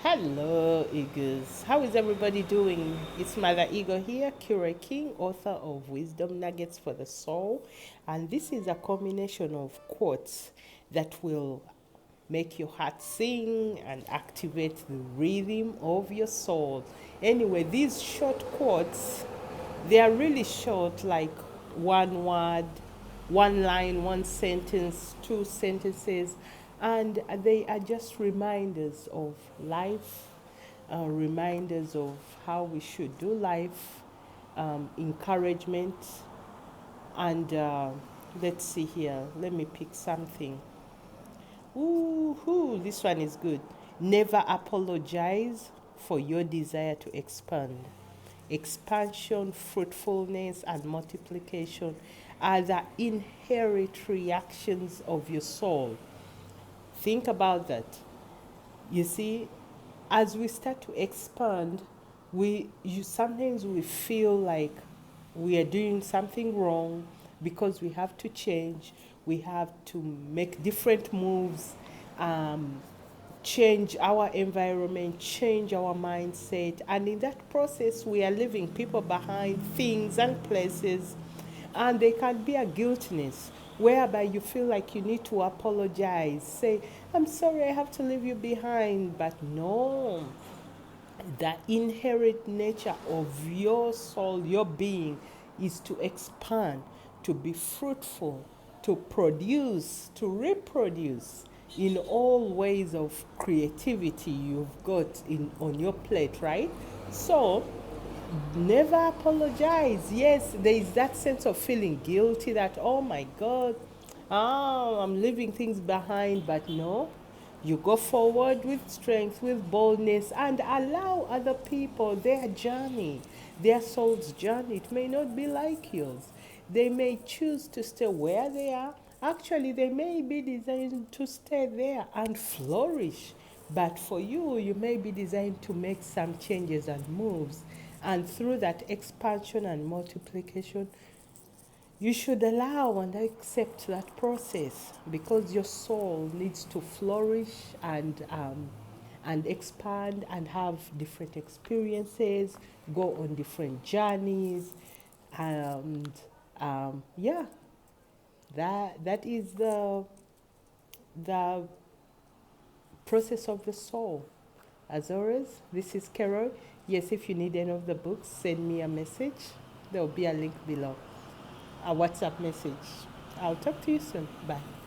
Hello, Eagles. How is everybody doing? It's Mother Eagle here, Keroy King, author of Wisdom Nuggets for the Soul. And this is a combination of quotes that will make your heart sing and activate the rhythm of your soul. Anyway, these short quotes, they are really short, like one word, one line, one sentence, two sentences, and they are just reminders of life, reminders of how we should do life, encouragement, and let's see here. Let me pick something. Ooh, this one is good. Never apologize for your desire to expand. Expansion, fruitfulness, and multiplication are the inherent reactions of your soul. Think about that. You see, as we start to expand, sometimes we feel like we are doing something wrong because we have to change, we have to make different moves, um, change our environment, change our mindset, and in that process, we are leaving people behind, things and places, and there can be a guiltiness whereby you feel like you need to apologize, say, I'm sorry, I have to leave you behind. But no, the inherent nature of your soul, your being, is to expand, to be fruitful, to produce, to reproduce in all ways of creativity you've got on your plate, right? So never apologize. Yes, there is that sense of feeling guilty that, oh my God, I'm leaving things behind. But no, you go forward with strength, with boldness, and allow other people their journey, their soul's journey. It may not be like yours. They may choose to stay where they are. Actually, they may be designed to stay there and flourish. But for you, you may be designed to make some changes and moves. And through that expansion and multiplication, you should allow and accept that process because your soul needs to flourish and expand and have different experiences, go on different journeys, and yeah, that is the process of the soul. As always, this is Keroy. Yes, if you need any of the books, send me a message. There will be a link below, a WhatsApp message. I'll talk to you soon. Bye.